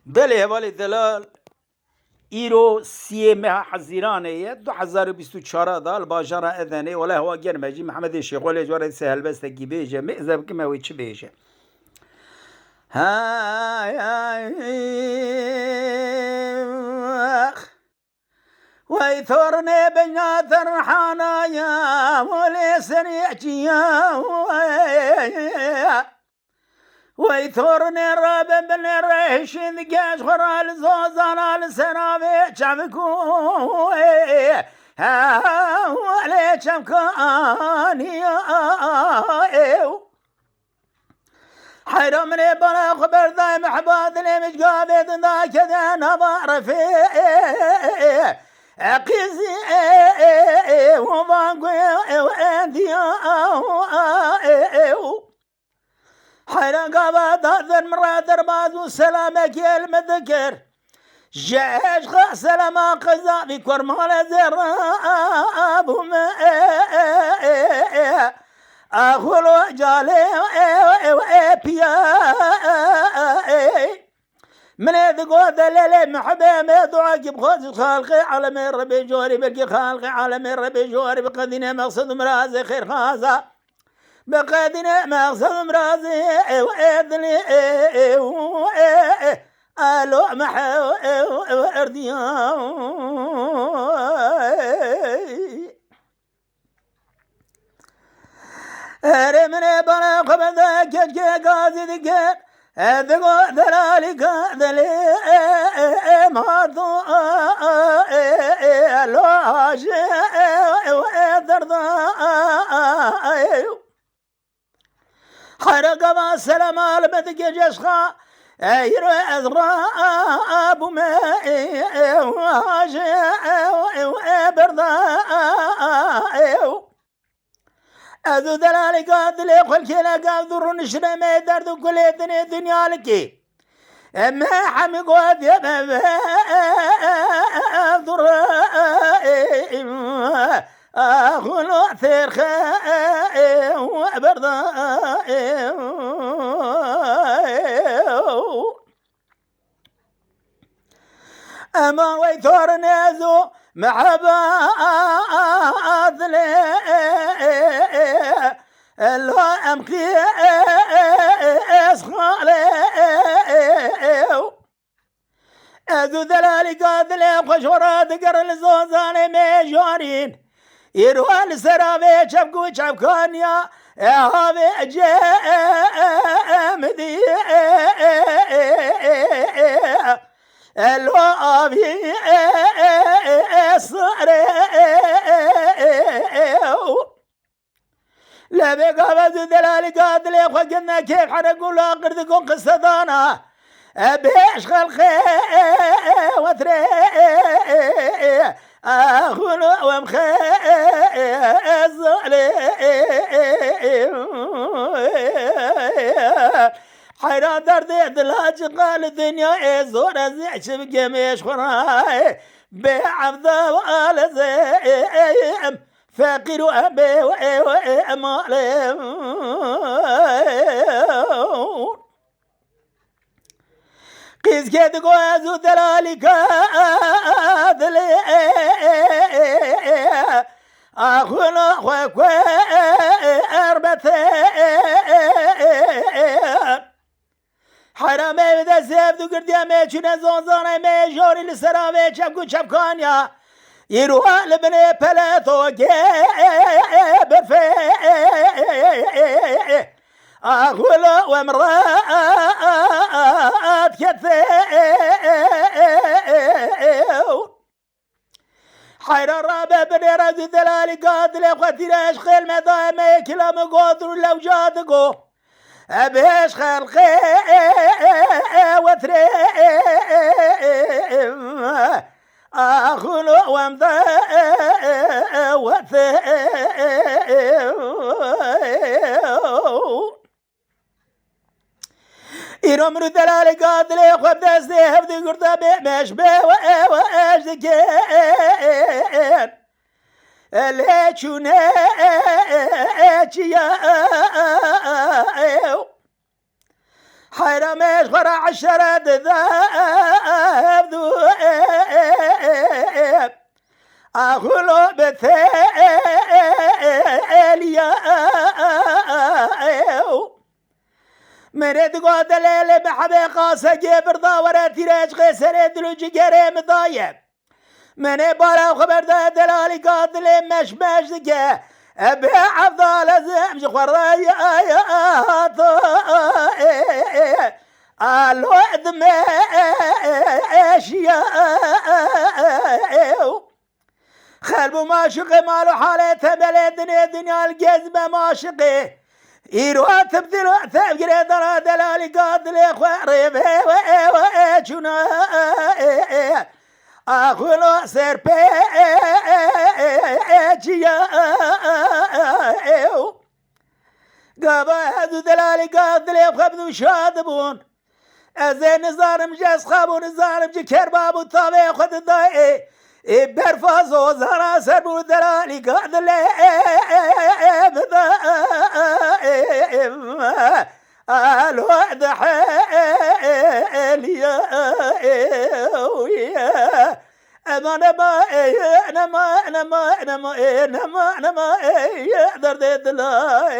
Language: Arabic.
بله ولی دلال ایرو سیمه حزیرانه 2024 دال باجارا ادنی ولی هوا گرمه محمد شیخ ولی جوار سهل بس کی بیجه مئذب که موی چی بیجه های وی ثورني بنات الرحانايا ولي سريعتيا وی ثورني رابن بن الرهشين دقاش خرال زوزان السرابي شمكو ولي شمكاني حرمني بلا خبر ذا محبادني مش قابل ذا كذا نظر فيه قيزي ومانقوي وانتي حرقا ذا مراد رباز وسلامك يا المذكر جاش سلام قزا في كرمال زرابهم أخلو جالي بيا من يذقو ذلالي محبه مدعاك بخوز خالقي عالمي ربي جوري بلقي خالقي عالمي ربي جوري بقدنا مقصد مرازي خير خاصة بقدنا مقصد مرازي وإذني ألو محو أرديان أرمني بنا خبذا كجي قازي ذكر أذقو ذلالي كذلي مارتو لوشي وإذرضا حرق ما السلام البدك جشخا يرو أزراب مائي وهاشي وإبرضا أذو دلالي قادلي قل كلا قادر نشر ما درد كل دنيا لكي ما حمي قاد يبا ذر أخلو ثير وبرضا أما ويثور نازو محبا أذلي لو أمكي أسخالي أذو ذلالي قادلي وخشورا دقر الزوزاني ميجورين يروى السرابي شبكو شبكانيا هابي جامدي الوابي صاري لا بقى بزو دلالي قادلي وقلنا كيف حرقوا لا قردكم قصدانا بيش خلقي وثري أخلو ومخي الظلي حيرا دردي دلاج قال الدنيا زور زعش بقميش خراي بعبدا والزيم فقير وأبي وأمالي قيس كيد قوازو دلالي كاذلي أخونا خوكو أربثي حرامي بدا سيف دو قرديا ميشونا زونزانا ميشوري لسرامي شبكو شبكانيا يروها لبني بلاتو بفي أخولا ومرات كثي حير الرابع بني رازي دلالي قادلي وقتلاش خيل مدايمة كلام قادر لو جادقو أبيش خلقي وثري أخلو وامضى وثي إرمر دلالي قادلي وابدأ سيهف دي قرطة بمش وإيش ذكين ليشونا يا حيرمش غرا عشرة ذهب ذوب أخلو بثاليا مرد قاد ليلة بحبيقة سجيب رضا وراتي راج غسر دلوجي قريم ضايب من بارا خبر دا دلالي قاد لي مش دقا أبي عفضال زمج خرايا الوعد ماشيا خلبو ما شقي مالو حالته بلدني دنيا الجذبة ما شقي إيروا تبدلوا تبقري درا دلالي قاد لي خريب وشنا أخلو سير بيجيا قابا هذو دلالي قاد لي خبذو شادبون أزين نزارم جاس خابو نزارم جي كرباب وطابي خد الضائي برفازو زارا سربو دلالي قاد لي الوعد حاليا أنا ما درد الله